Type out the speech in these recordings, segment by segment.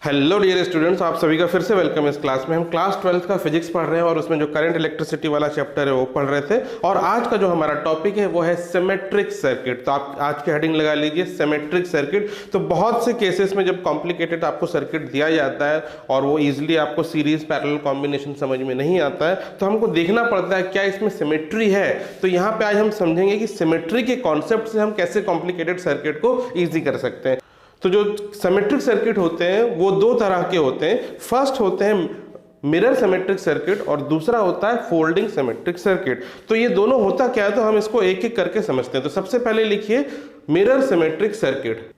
Hello dear students, आप सभी का फिर से वेलकम इस क्लास में। हम क्लास 12th का फिजिक्स पढ़ रहे हैं और उसमें जो करंट इलेक्ट्रिसिटी वाला चैप्टर है वो पढ़ रहे थे। और आज का जो हमारा टॉपिक है वो है सिमेट्रिक सर्किट। तो आप आज की हेडिंग लगा लीजिए सिमेट्रिक सर्किट। तो बहुत से केसेस में जब कॉम्प्लिकेटेड आपको सर्किट दिया जाता है और वो इजिली आपको सीरीज पैरेलल कॉम्बिनेशन समझ में नहीं आता है तो हमको देखना पड़ता है क्या इसमें सिमेट्री है। तो यहाँ पे आज हम समझेंगे कि सिमेट्री के कॉन्सेप्ट से हम कैसे कॉम्प्लिकेटेड सर्किट को ईजी कर सकते हैं। तो जो सिमेट्रिक सर्किट होते हैं वो दो तरह के होते हैं। फर्स्ट होते हैं मिरर सिमेट्रिक सर्किट और दूसरा होता है फोल्डिंग सिमेट्रिक सर्किट। तो ये दोनों होता क्या है तो हम इसको एक एक करके समझते हैं। तो सबसे पहले लिखिए मिरर सिमेट्रिक सर्किट।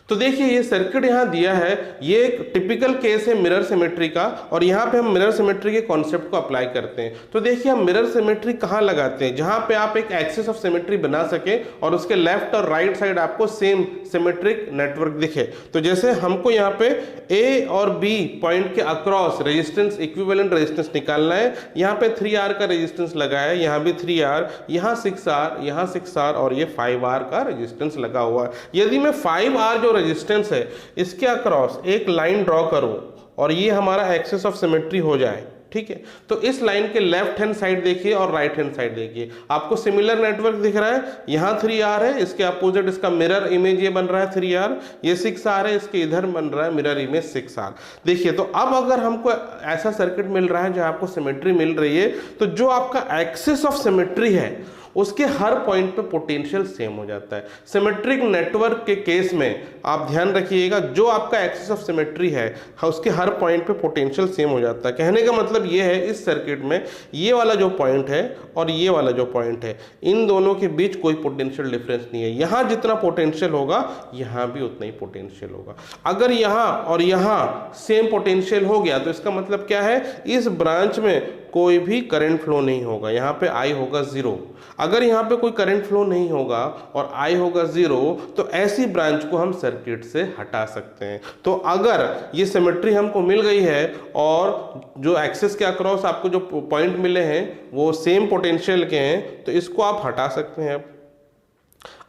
तो देखिए ये सर्किट यहाँ दिया है, ये एक टिपिकल केस है मिरर सिमेट्री का और यहाँ पे हम मिरर सिमेट्री के कॉन्सेप्ट को अप्लाई करते हैं। तो देखिए हम मिरर सिमेट्री कहाँ लगाते हैं, जहाँ पे आप एक एक्सिस ऑफ सिमेट्री बना सके और उसके लेफ्ट और राइट साइड आपको सेम सिमेट्रिक नेटवर्क दिखे। तो जैसे हमको यहाँ पे ए और बी पॉइंट के अक्रॉस रेजिस्टेंस इक्विवेलेंट रेजिस्टेंस निकालना है। यहाँ पे 3R का रेजिस्टेंस लगा है, यहाँ भी 3R, यहाँ 6R, यहाँ 6R और ये 5R का रेजिस्टेंस लगा हुआ है। यदि मैं 5R जो रेजिस्टेंस है इसके अक्रॉस एक लाइन ड्रॉ करूं और ये हमारा एक्सिस ऑफ सिमेट्री हो जाए, ठीक है। तो इस लाइन के लेफ्ट हैंड साइड देखिए और राइट हैंड साइड देखिए, आपको सिमिलर नेटवर्क दिख रहा है। यहाँ 3R है, इसके अपोजिट इसका मिरर इमेज ये बन रहा है 3R, ये 6R है, इसके इधर बन रहा है मिरर इमेज 6R। देखिए तो अब अगर हमको ऐसा सर्किट मिल रहा है जहां आपको सिमेट्री मिल रही है तो जो आपका एक्सिस ऑफ सिमेट्री है उसके हर पॉइंट पे पोटेंशियल सेम हो जाता है। सिमेट्रिक नेटवर्क के केस में आप ध्यान रखिएगा जो आपका एक्सिस ऑफ सिमेट्री है उसके हर पॉइंट पे पोटेंशियल सेम हो जाता है। कहने का मतलब ये है इस सर्किट में ये वाला जो पॉइंट है और ये वाला जो पॉइंट है इन दोनों के बीच कोई पोटेंशियल डिफरेंस नहीं है। यहाँ जितना पोटेंशियल होगा यहाँ भी उतना ही पोटेंशियल होगा। अगर यहाँ और यहाँ सेम पोटेंशियल हो गया तो इसका मतलब क्या है, इस ब्रांच में कोई भी करंट फ्लो नहीं होगा, यहाँ पे I होगा 0। अगर यहाँ पे कोई करंट फ्लो नहीं होगा और I होगा 0 तो ऐसी ब्रांच को हम सर्किट से हटा सकते हैं। तो अगर ये सिमेट्री हमको मिल गई है और जो एक्सिस के अक्रॉस आपको जो पॉइंट मिले हैं वो सेम पोटेंशियल के हैं तो इसको आप हटा सकते हैं।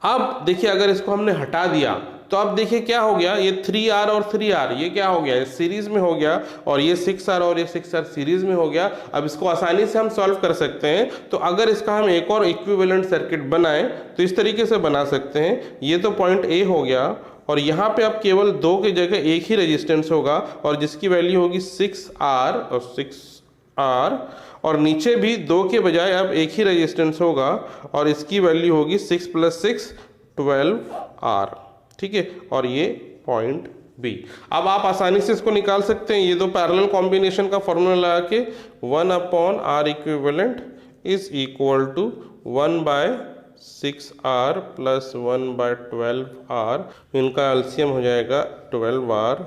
अब देखिए अगर इसको हमने हटा दिया तो अब देखिए क्या हो गया, ये 3R और 3R ये क्या हो गया, सीरीज में हो गया और ये 6R और ये 6R सीरीज में हो गया। अब इसको आसानी से हम सॉल्व कर सकते हैं। तो अगर इसका हम एक और इक्विवेलेंट सर्किट बनाएं तो इस तरीके से बना सकते हैं। ये तो पॉइंट A हो गया और यहाँ पे अब केवल 2 की जगह एक ही रेजिस्टेंस होगा और जिसकी वैल्यू होगी 6R और 6R और नीचे भी 2 के बजाय अब एक ही रेजिस्टेंस होगा और इसकी वैल्यू होगी 6 + 6 12R, ठीक है। और ये पॉइंट B। अब आप आसानी से इसको निकाल सकते हैं। ये दो पैरेलल कॉम्बिनेशन का फॉर्मूला लगा के 1/R equivalent is equal to 1/6R + 1/12R। इनका एलसीएम हो जाएगा 12R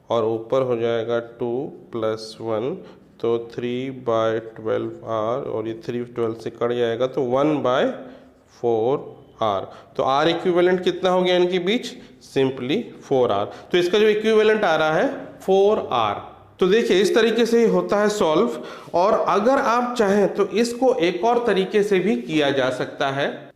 और ऊपर हो जाएगा 2 + 1 तो 3/12R और ये 3 12 से कट जाएगा तो 1/4R। तो R इक्विवेलेंट कितना हो गया इनके बीच, सिंपली 4R। तो इसका जो इक्विवेलेंट आ रहा है 4R। तो देखिए इस तरीके से होता है सॉल्व। और अगर आप चाहें तो इसको एक और तरीके से भी किया जा सकता है।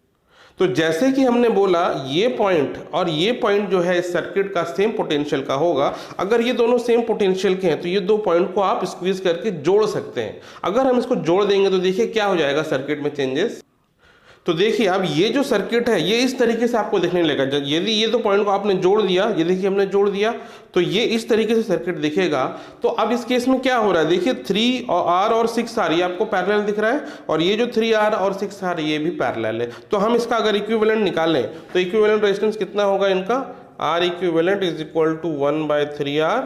तो जैसे कि हमने बोला ये पॉइंट और ये पॉइंट जो है इस सर्किट का सेम पोटेंशियल का होगा। अगर ये दोनों सेम पोटेंशियल के हैं तो ये दो पॉइंट को आप स्क्वीज करके जोड़ सकते हैं। अगर हम इसको जोड़ देंगे तो देखिए क्या हो जाएगा सर्किट में चेंजेस। तो देखिए अब ये जो सर्किट है ये इस तरीके से आपको देखने लगेगा। यदि ये दो पॉइंट को आपने जोड़ दिया, ये देखिए हमने जोड़ दिया तो ये इस तरीके से सर्किट दिखेगा। तो अब इस केस में क्या हो रहा है, देखिए 3R और 6R ये आपको पैरेलल दिख रहा है और ये जो 3R और 6R ये भी पैरेलल है। तो हम इसका अगर इक्विवेलेंट निकालें तो इक्विवेलेंट रेजिस्टेंस कितना होगा इनका, R equivalent is equal to 1/3R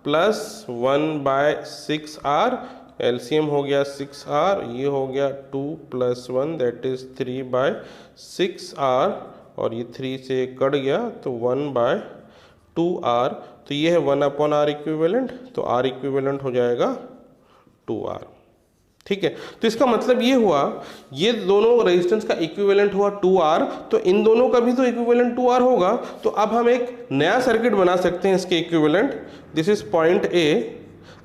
+ 1/6R। LCM हो गया 6R, ये हो गया 2 + 1 दैट इज 3/6R और ये 3 से कट गया तो 1/2R। तो ये है 1/R इक्विवेलेंट, तो R इक्विवेलेंट हो जाएगा 2R, ठीक है। तो इसका मतलब ये हुआ ये दोनों रेजिस्टेंस का इक्विवेलेंट हुआ 2R तो इन दोनों का भी तो इक्विवेलेंट 2R होगा। तो अब हम एक नया सर्किट बना सकते हैं इसके equivalent. This is point A।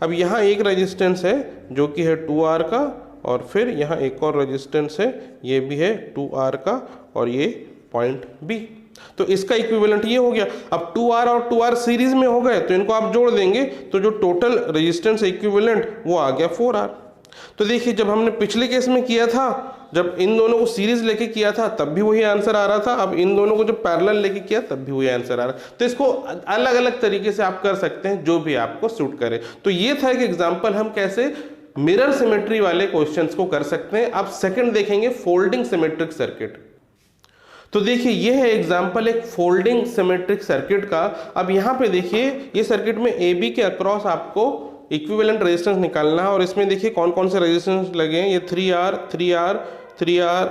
अब यहाँ एक रेजिस्टेंस है जो कि है 2R का और फिर यहाँ एक और रेजिस्टेंस है ये भी है 2R का और ये पॉइंट B। तो इसका इक्विवेलेंट ये हो गया। अब 2R और 2R सीरीज में हो गए तो इनको आप जोड़ देंगे तो जो टोटल रेजिस्टेंस इक्विवेलेंट वो आ गया 4R। तो देखिए जब हमने पिछले केस में किया था, जब इन दोनों को सीरीज लेके किया था तब भी वही आंसर आ रहा था, अब इन दोनों को जब पैरेलल लेके किया तब भी वही आंसर आ रहा है। तो इसको अलग अलग तरीके से आप कर सकते हैं जो भी आपको सूट करे। तो ये था एक एग्जांपल हम कैसे मिरर सिमेट्री वाले क्वेश्चंस को कर सकते हैं। अब सेकंड देखेंगे फोल्डिंग सिमेट्रिक सर्किट। तो देखिए ये है एग्जांपल एक फोल्डिंग सिमेट्रिक सर्किट का। अब यहाँ पे देखिए ये सर्किट में ए बी के अक्रॉस आपको इक्विवेलेंट रेजिस्टेंस निकालना है और इसमें देखिए कौन कौन से रेजिस्टेंस लगे हैं। ये 3R 6R 3R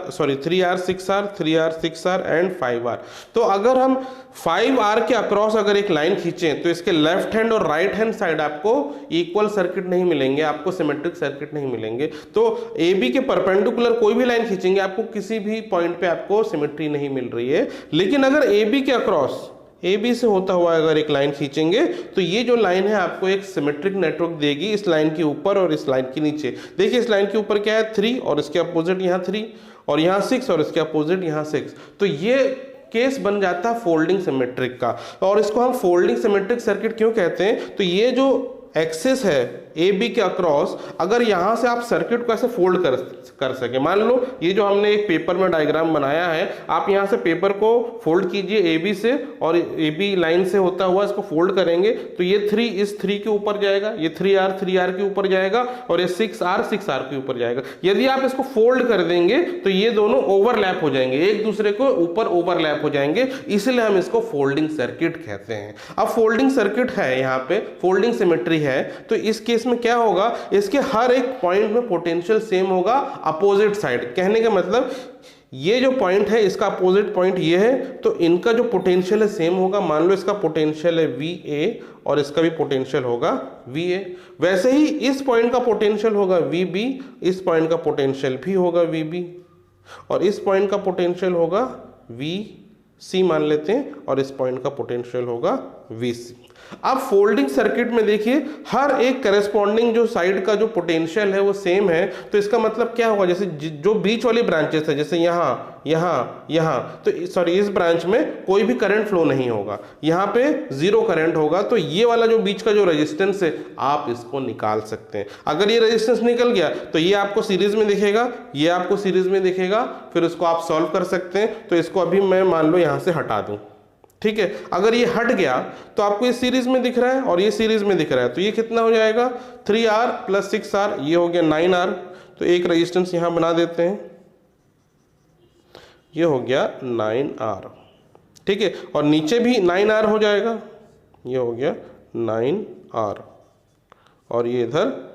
6R and 5R। तो अगर हम 5R के अक्रॉस अगर एक लाइन खींचें तो इसके लेफ्ट हैंड और राइट हैंड साइड आपको इक्वल सर्किट नहीं मिलेंगे, आपको सिमेट्रिक सर्किट नहीं मिलेंगे। तो AB के परपेंडिकुलर कोई भी लाइन खींचेंगे आपको किसी भी पॉइंट पे आपको सिमेट्री नहीं मिल रही है। लेकिन अगर AB के अक्रॉस AB से होता हुआ अगर एक लाइन खींचेंगे तो ये जो लाइन है आपको एक सिमेट्रिक नेटवर्क देगी, इस लाइन के ऊपर और इस लाइन के नीचे। देखिए इस लाइन के ऊपर क्या है 3 और इसके अपोजिट यहाँ 3 और यहाँ 6 और इसके अपोजिट यहाँ 6। तो ये केस बन जाता है फोल्डिंग सिमेट्रिक का। और इसको हम फोल्डिंग सिमेट्रिक सर्किट क्यों कहते हैं, तो ये जो एक्सिस है AB के अक्रॉस अगर यहाँ से आप सर्किट को ऐसे फोल्ड कर सके, मान लो ये जो हमने एक पेपर में डायग्राम बनाया है, आप यहाँ से पेपर को फोल्ड कीजिए AB से और AB लाइन से होता हुआ इसको फोल्ड करेंगे तो ये 3 इस 3 के ऊपर जाएगा, ये 3R के ऊपर जाएगा और ये 6R के ऊपर जाएगा। यदि आप इसको फोल्ड कर देंगे तो ये दोनों ओवरलैप हो जाएंगे, एक दूसरे को ऊपर ओवरलैप हो जाएंगे, इसलिए हम इसको फोल्डिंग सर्किट कहते हैं। अब फोल्डिंग सर्किट है, यहाँ पे फोल्डिंग सिमेट्री है, तो इस केस में क्या होगा, इसके हर एक पॉइंट में पोटेंशियल सेम होगा अपोजिट साइड। कहने का मतलब ये जो पॉइंट है इसका अपोजिट पॉइंट ये है, तो इनका जो पोटेंशियल है सेम होगा। मान लो इसका पोटेंशियल है VA और इसका भी पोटेंशियल होगा VA, वैसे ही इस पॉइंट का पोटेंशियल होगा VB, इस पॉइंट का पोटेंशियल भी होगा VB और इस पॉइंट का पोटेंशियल होगा VC मान लेते हैं और इस पॉइंट का पोटेंशियल होगा VC। अब फोल्डिंग सर्किट में देखिए हर एक करेस्पॉन्डिंग जो साइड का जो पोटेंशियल है वो सेम है, तो इसका मतलब क्या होगा, जैसे जो बीच वाली ब्रांचेस है जैसे यहाँ यहाँ यहाँ, तो सॉरी इस ब्रांच में कोई भी करंट फ्लो नहीं होगा, यहाँ पे 0 करंट होगा। तो ये वाला जो बीच का जो रेजिस्टेंस है आप इसको निकाल सकते हैं। अगर ये रेजिस्टेंस निकल गया तो ये आपको सीरीज में दिखेगा, ये आपको सीरीज में दिखेगा, फिर उसको आप सॉल्व कर सकते हैं। तो इसको अभी मैं मान लो यहाँ से हटा दूं, ठीक है। अगर ये हट गया तो आपको ये सीरीज में दिख रहा है और ये सीरीज में दिख रहा है, तो ये कितना हो जाएगा 3R + 6R, ये हो गया 9R। तो एक रेजिस्टेंस यहाँ बना देते हैं, ये हो गया 9R, ठीक है। और नीचे भी 9R हो जाएगा, ये हो गया 9R और ये इधर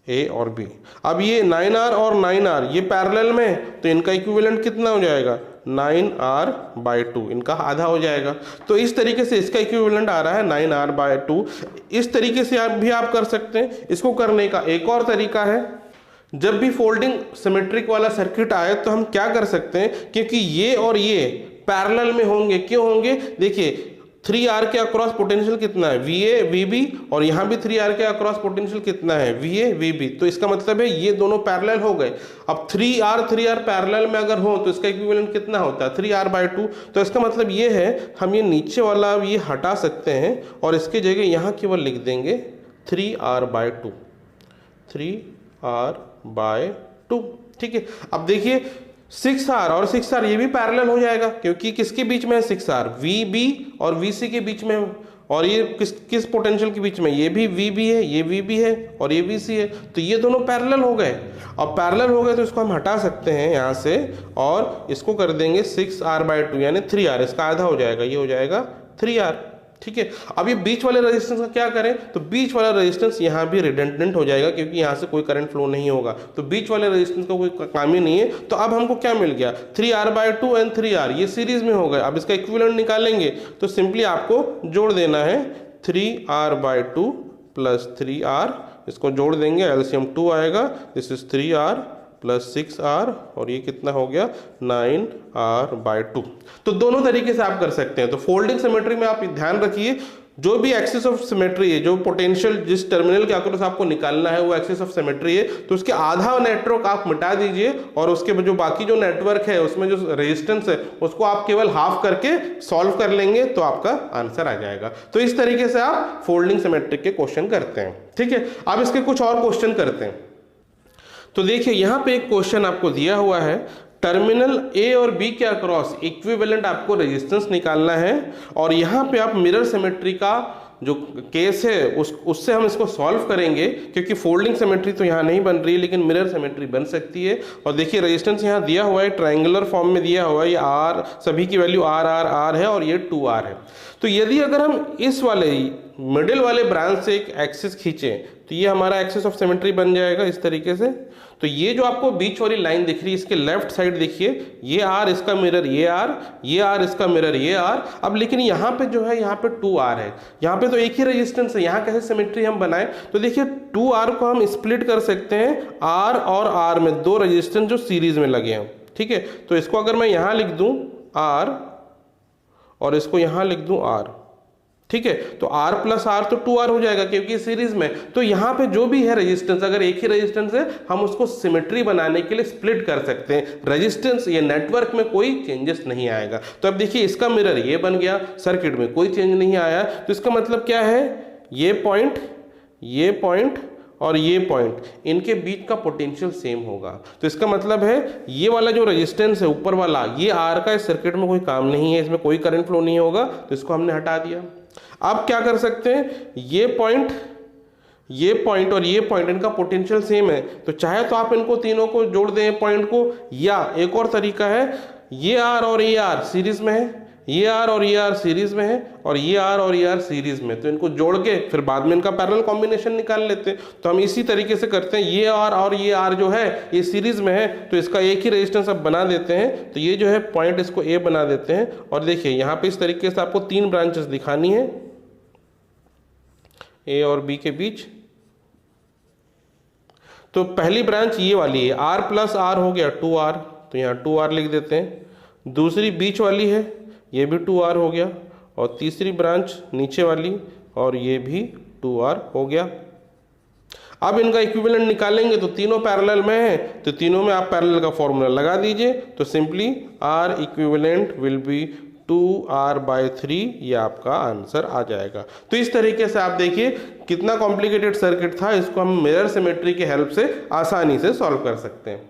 A और B। अब ये 9R और 9R ये पैरेलल में, तो इनका इक्विवेलेंट कितना हो जाएगा 9R/2, इनका आधा हो जाएगा। तो इस तरीके से इसका इक्विवेलेंट आ रहा है 9R/2। इस तरीके से आप कर सकते हैं। इसको करने का एक और तरीका है, जब भी फोल्डिंग सिमेट्रिक वाला सर्किट आए तो हम क्या कर सकते हैं, क्योंकि ये और ये पैरेलल में होंगे, क्यों होंगे, देखिए 3R के अक्रॉस पोटेंशियल कितना है VA VB और यहाँ भी 3R के अक्रॉस पोटेंशियल कितना है VA VB। तो इसका मतलब है ये दोनों पैरेलल हो गए। अब 3R पैरेलल में अगर हो तो इसका इक्विवेलेंट कितना होता है 3R/2। तो इसका मतलब ये है हम ये नीचे वाला ये हटा सकते हैं और इसके जगह यहाँ केवल लिख देंगे 3R/2, 3R/2, ठीक है। अब देखिए 6R और 6R ये भी पैरेलल हो जाएगा, क्योंकि किसके बीच में है 6R VB और VC के बीच में, और ये किस पोटेंशियल के बीच में, ये भी VB है, ये VB है और ये VC है। तो ये दोनों पैरेलल हो गए। अब पैरेलल हो गए तो इसको हम हटा सकते हैं यहाँ से और इसको कर देंगे 6R/2 यानी 3R, इसका आधा हो जाएगा, ये हो जाएगा 3R, ठीक है। अब ये बीच वाले रेजिस्टेंस का क्या करें, तो बीच वाला रेजिस्टेंस यहाँ भी रिडंडेंट हो जाएगा, क्योंकि यहाँ से कोई करंट फ्लो नहीं होगा, तो बीच वाले रेजिस्टेंस का कोई काम ही नहीं है। तो अब हमको क्या मिल गया 3R/2 एंड 3R, ये सीरीज में हो गए। अब इसका इक्विवेलेंट निकालेंगे तो सिंपली आपको जोड़ देना है 3R/2 + 3R, इसको जोड़ देंगे, एलसीएम 2 आएगा, दिस इज 3R + 6R और ये कितना हो गया 9R/2। तो दोनों तरीके से आप कर सकते हैं। तो फोल्डिंग सिमेट्री में आप ध्यान रखिए, जो भी एक्सिस ऑफ सिमेट्री है, जो पोटेंशियल जिस टर्मिनल के अक्रॉस आपको निकालना है वो एक्सिस ऑफ सिमेट्री है, तो उसके आधा नेटवर्क आप मिटा दीजिए और उसके जो बाकी जो नेटवर्क है उसमें जो रेजिस्टेंस है उसको आप केवल हाफ करके सॉल्व कर लेंगे तो आपका आंसर आ जाएगा। तो इस तरीके से आप फोल्डिंग सिमेट्रिक के क्वेश्चन करते हैं। ठीक है, अब इसके कुछ और क्वेश्चन करते हैं। तो देखिए यहां पे एक क्वेश्चन आपको दिया हुआ है, टर्मिनल ए और बी के अक्रॉस इक्विवेलेंट आपको रेजिस्टेंस निकालना है और यहां पे आप मिरर सिमेट्री का जो केस है उससे हम इसको सॉल्व करेंगे, क्योंकि फोल्डिंग सिमेट्री तो यहाँ नहीं बन रही है लेकिन मिरर सिमेट्री बन सकती है। और देखिए रेजिस्टेंस यहाँ दिया हुआ है, ट्रायंगुलर फॉर्म में दिया हुआ है, ये आर, सभी की वैल्यू आर आर आर है और ये 2r है। तो यदि अगर हम इस वाले मिडिल वाले ब्रांच से एक एक्सिस खींचें तो ये हमारा एक्सिस ऑफ सिमेट्री बन जाएगा इस तरीके से। तो ये जो आपको बीच वाली लाइन दिख रही है इसके लेफ्ट साइड देखिए, ये आर इसका मिरर ये आर, ये आर इसका मिरर ये आर। अब लेकिन यहाँ पे जो है यहाँ पे 2r है, यहाँ पे तो एक ही रेजिस्टेंस है, यहाँ कैसे सिमेट्री हम बनाएं? तो देखिए 2r को हम स्प्लिट कर सकते हैं r और r में, दो रेजिस्टेंस जो सीरीज में लगे हैं। ठीक है, तो इसको अगर मैं यहाँ लिख दूं r और इसको यहाँ लिख दूं r, ठीक है, तो r प्लस r तो 2r हो जाएगा क्योंकि सीरीज में। तो यहाँ पे जो भी है रेजिस्टेंस, अगर एक ही रेजिस्टेंस है हम उसको सिमेट्री बनाने के लिए स्प्लिट कर सकते हैं। रेजिस्टेंस या नेटवर्क में कोई चेंजेस नहीं आएगा। तो अब देखिए इसका मिरर ये बन गया, सर्किट में कोई चेंज नहीं आया। तो इसका मतलब क्या है, ये पॉइंट और ये पॉइंट, इनके बीच का पोटेंशियल सेम होगा। तो इसका मतलब है ये वाला जो रेजिस्टेंस है ऊपर वाला, ये आर का इस सर्किट में कोई काम नहीं है, इसमें कोई करंट फ्लो नहीं होगा, तो इसको हमने हटा दिया। अब क्या कर सकते हैं, ये पॉइंट और ये पॉइंट, इनका पोटेंशियल सेम है, तो चाहे तो आप इनको तीनों को जोड़ दें पॉइंट को, या एक और तरीका है, ये आर और ये आर सीरीज में है, ये आर और ये आर सीरीज में है और ये आर और ये आर सीरीज में, तो इनको जोड़ के फिर बाद में इनका पैरेलल कॉम्बिनेशन निकाल लेते हैं। तो हम इसी तरीके से करते हैं, ये आर और ये आर जो है ये सीरीज में है तो इसका एक ही रेजिस्टेंस अब बना देते हैं। तो ये जो है पॉइंट इसको ए बना देते हैं और देखिए यहाँ पे इस तरीके से आपको 3 ब्रांचेस दिखानी है ए और बी के बीच। तो पहली ब्रांच ये वाली है, r प्लस r हो गया 2r, तो यहाँ 2r लिख देते हैं। दूसरी बीच वाली है, ये भी 2r हो गया, और तीसरी ब्रांच नीचे वाली और ये भी 2r हो गया। अब इनका इक्विवेलेंट निकालेंगे तो तीनों पैरेलल में है, तो तीनों में आप पैरेलल का फॉर्मूला लगा दीजिए। तो simply r equivalent will be 2r/3, ये आपका आंसर आ जाएगा। तो इस तरीके से आप देखिए कितना कॉम्प्लिकेटेड सर्किट था, इसको हम मिरर सिमेट्री के हेल्प से आसानी से सॉल्व कर सकते हैं।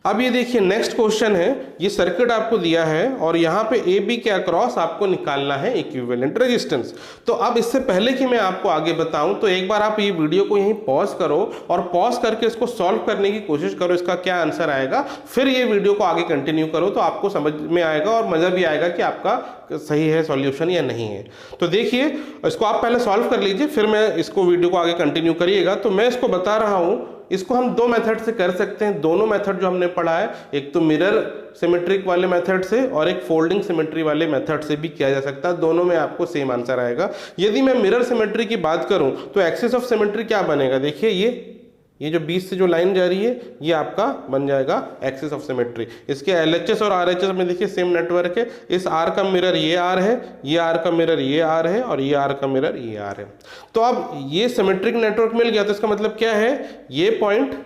अब ये देखिए नेक्स्ट क्वेश्चन है, ये सर्किट आपको दिया है और यहाँ पे ए बी के अक्रॉस आपको निकालना है इक्विवेलेंट रेजिस्टेंस। तो अब इससे पहले कि मैं आपको आगे बताऊं तो एक बार आप ये वीडियो को यहीं पॉज करो और पॉज करके इसको सॉल्व करने की कोशिश करो, इसका क्या आंसर आएगा, फिर ये वीडियो को आगे कंटिन्यू करो तो आपको समझ में आएगा और मजा भी आएगा कि आपका सही है सॉल्यूशन या नहीं है। तो देखिए इसको आप पहले सॉल्व कर लीजिए, फिर मैं इसको वीडियो को आगे कंटिन्यू करिएगा। तो मैं इसको बता रहा हूँ, इसको हम 2 मेथड से कर सकते हैं। दोनों मेथड जो हमने पढ़ा है, एक तो मिरर सिमेट्रिक वाले मेथड से और एक फोल्डिंग सिमेट्री वाले मेथड से भी किया जा सकता है। दोनों में आपको सेम आंसर आएगा। यदि मैं मिरर सिमेट्री की बात करूं तो एक्सिस ऑफ सिमेट्री क्या बनेगा, देखिए ये जो बीच से जो लाइन जा रही है ये आपका बन जाएगा एक्सिस ऑफ सिमेट्री। इसके LHS और RHS में देखिए सेम नेटवर्क है, इस R का मिरर ये R है, ये R का मिरर ये R है और ये R का मिरर ये R है। तो अब ये सिमेट्रिक नेटवर्क मिल गया, तो इसका मतलब क्या है, ये पॉइंट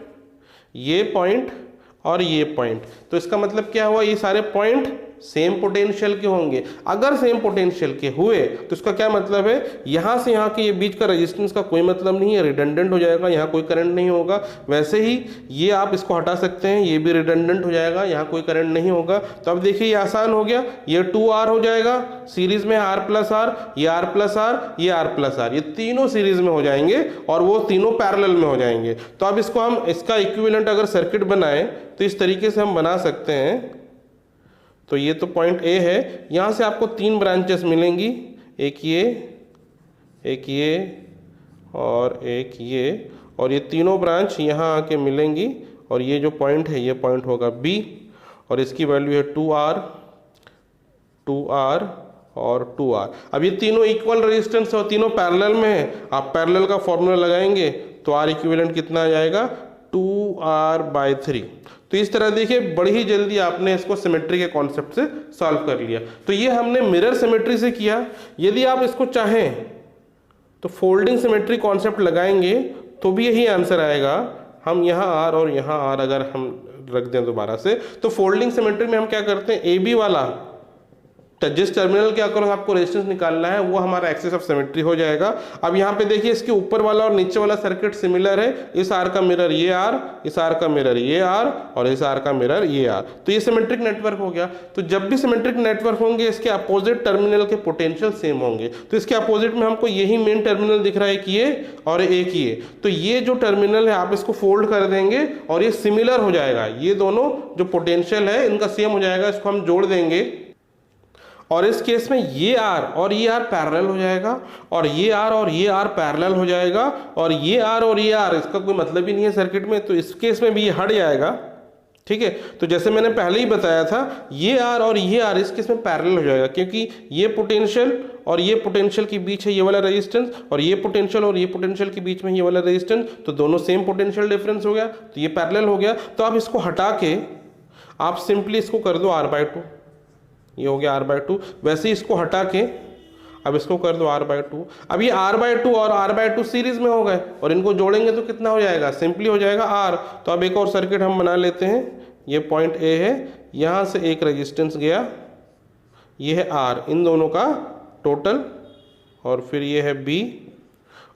और ये पॉइंट, तो इसका मतलब क्या हुआ, ये सारे पॉइंट सेम पोटेंशियल के होंगे। अगर सेम पोटेंशियल के हुए तो इसका क्या मतलब है, यहां से यहां के ये बीच का रेजिस्टेंस का कोई मतलब नहीं है, रिडंडेंट हो जाएगा, यहाँ कोई करंट नहीं होगा। वैसे ही ये आप इसको हटा सकते हैं, ये भी रिडंडेंट हो जाएगा, यहाँ कोई करंट नहीं होगा। तो अब देखिए ये आसान हो गया, ये 2r हो जाएगा सीरीज में, r प्लस r, ये r प्लस r, ये r प्लस r, ये तीनों सीरीज में हो जाएंगे और वो तीनों पैरेलल में हो जाएंगे। तो अब इसको हम इसका इक्विवेलेंट अगर सर्किट बनाए तो इस तरीके से हम बना सकते हैं। तो ये तो पॉइंट A है, यहाँ से आपको 3 ब्रांचेस मिलेंगी, एक ये और एक ये, और ये तीनों ब्रांच यहाँ आके मिलेंगी और ये जो पॉइंट है ये पॉइंट होगा B और इसकी वैल्यू है 2r और 2r। अब ये तीनों इक्वल रेजिस्टेंस और तीनों पैरेलल में है, आप पैरेलल का फॉर्मूला लगाएंगे तो R इक्विवेलेंट कितना आ जाएगा, 2r/3। तो इस तरह देखिए बड़ी ही जल्दी आपने इसको सिमेट्री के कॉन्सेप्ट से सॉल्व कर लिया। तो ये हमने मिरर सिमेट्री से किया। यदि आप इसको चाहें तो फोल्डिंग सिमेट्री कॉन्सेप्ट लगाएंगे तो भी यही आंसर आएगा। हम यहाँ आर और यहाँ आर अगर हम रख दें दोबारा से, तो फोल्डिंग सिमेट्री में हम क्या करते हैं, ए बी वाला जिस टर्मिनल के अक्रॉस आपको रेजिस्टेंस निकालना है वो हमारा एक्सिस ऑफ सिमेट्री हो जाएगा। अब यहाँ पे देखिए इसके ऊपर वाला और नीचे वाला सर्किट सिमिलर है, इस आर का मिरर ये आर, इस आर का मिरर ये आर और इस आर का मिरर ये आर, तो ये सिमेट्रिक नेटवर्क हो गया। तो जब भी सिमेट्रिक नेटवर्क होंगे इसके अपोजिट टर्मिनल के पोटेंशियल सेम होंगे। तो इसके अपोजिट में हमको यही मेन टर्मिनल दिख रहा है, एक ये और एक ये, तो ये जो टर्मिनल है आप इसको फोल्ड कर देंगे और ये सिमिलर हो जाएगा, ये दोनों जो पोटेंशियल है इनका सेम हो जाएगा, इसको हम जोड़ देंगे और इस केस में ये आर और ये आर पैरेलल हो जाएगा और ये आर और ये आर पैरेलल हो जाएगा और ये आर और ये आर इसका कोई मतलब ही नहीं है सर्किट में, तो इस केस में भी ये हट जाएगा। ठीक है, तो जैसे मैंने पहले ही बताया था ये आर और ये आर इस केस में पैरेलल हो जाएगा, क्योंकि ये पोटेंशियल और ये पोटेंशियल के बीच है ये वाला रेजिस्टेंस और ये पोटेंशियल और ये पोटेंशियल के बीच में ये वाला रेजिस्टेंस, तो दोनों सेम पोटेंशियल डिफरेंस हो गया, तो ये पैरेलल हो गया। तो आप इसको हटा के आप सिंपली इसको कर दो r/2, ये हो गया r/2। वैसे ही इसको हटा के अब इसको कर दो r/2। अब ये r/2 और r/2 सीरीज में हो गए और इनको जोड़ेंगे तो कितना हो जाएगा, सिंपली हो जाएगा r। तो अब एक और सर्किट हम बना लेते हैं, ये पॉइंट A है, यहाँ से एक रेजिस्टेंस गया, ये है r, इन दोनों का टोटल, और फिर ये है B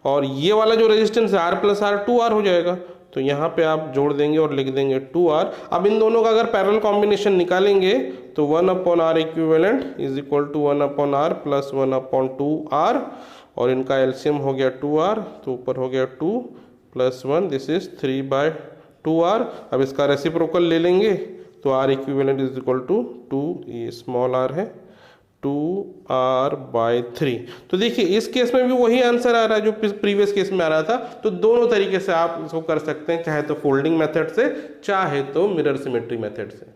और ये वाला जो रेजिस्टेंस है r + r 2r हो जाएगा। तो यहाँ पे आप जोड़ देंगे और लिख देंगे 2r। अब इन दोनों का अगर पैरेलल कॉम्बिनेशन निकालेंगे तो 1/r equivalent is equal to 1/r + 1/2r और इनका एलसीएम हो गया 2r, तो ऊपर हो गया 2 + 1, दिस इज 3/2r। अब इसका रेसिप्रोकल ले लेंगे तो r equivalent is equal to 2, ये स्मॉल r है, 2r/3। तो देखिए इस केस में भी वही आंसर आ रहा है जो प्रीवियस केस में आ रहा था। तो दोनों तरीके से आप इसको कर सकते हैं, चाहे तो फोल्डिंग मेथड से, चाहे तो मिरर सिमेट्री मेथड से।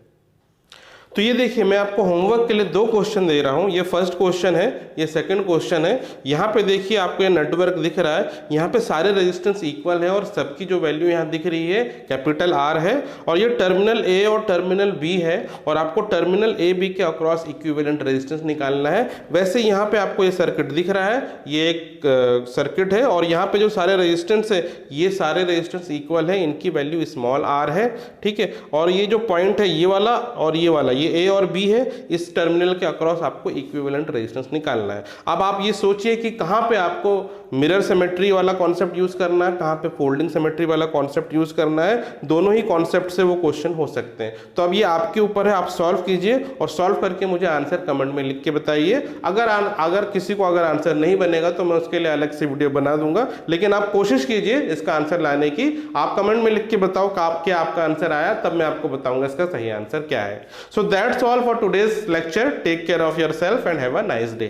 तो ये देखिए मैं आपको होमवर्क के लिए 2 क्वेश्चन दे रहा हूँ, ये फर्स्ट क्वेश्चन है, ये सेकंड क्वेश्चन है। यहाँ पे देखिए आपको ये नेटवर्क दिख रहा है, यहाँ पे सारे रेजिस्टेंस इक्वल है और सबकी जो वैल्यू यहाँ दिख रही है कैपिटल R है और ये टर्मिनल A और टर्मिनल B है और आपको टर्मिनल A B के अक्रॉस इक्विवेलेंट रेजिस्टेंस निकालना है। वैसे यहाँ पे आपको ये सर्किट दिख रहा है, ये एक सर्किट है और यहाँ पे जो सारे रेजिस्टेंस है ये सारे रेजिस्टेंस इक्वल है, इनकी वैल्यू स्मॉल r है। ठीक है, और ये जो पॉइंट है ये वाला और ये वाला, ये A और B है, इस टर्मिनल के अक्रॉस आपको इक्विवेलेंट रेजिस्टेंस निकालना है। अब आप ये सोचिए कि कहाँ पे आपको मिरर सिमेट्री वाला कॉन्सेप्ट यूज करना है, कहाँ पे फोल्डिंग सिमेट्री वाला कॉन्सेप्ट यूज करना है। दोनों ही कॉन्सेप्ट से वो क्वेश्चन हो सकते हैं। तो अब ये आपके ऊपर है, आप सॉल्व कीजिए और सॉल्व करके मुझे आंसर कमेंट में लिख के बताइए। अगर किसी को अगर आंसर नहीं बनेगा तो मैं उसके लिए अलग से वीडियो बना दूंगा, लेकिन आप कोशिश कीजिए इसका आंसर लाने की। आप कमेंट में लिख के बताओ क्या आपका आंसर आया, तब मैं आपको बताऊंगा इसका सही आंसर क्या है। So that's all for today's lecture. Take care of yourself and have a nice day.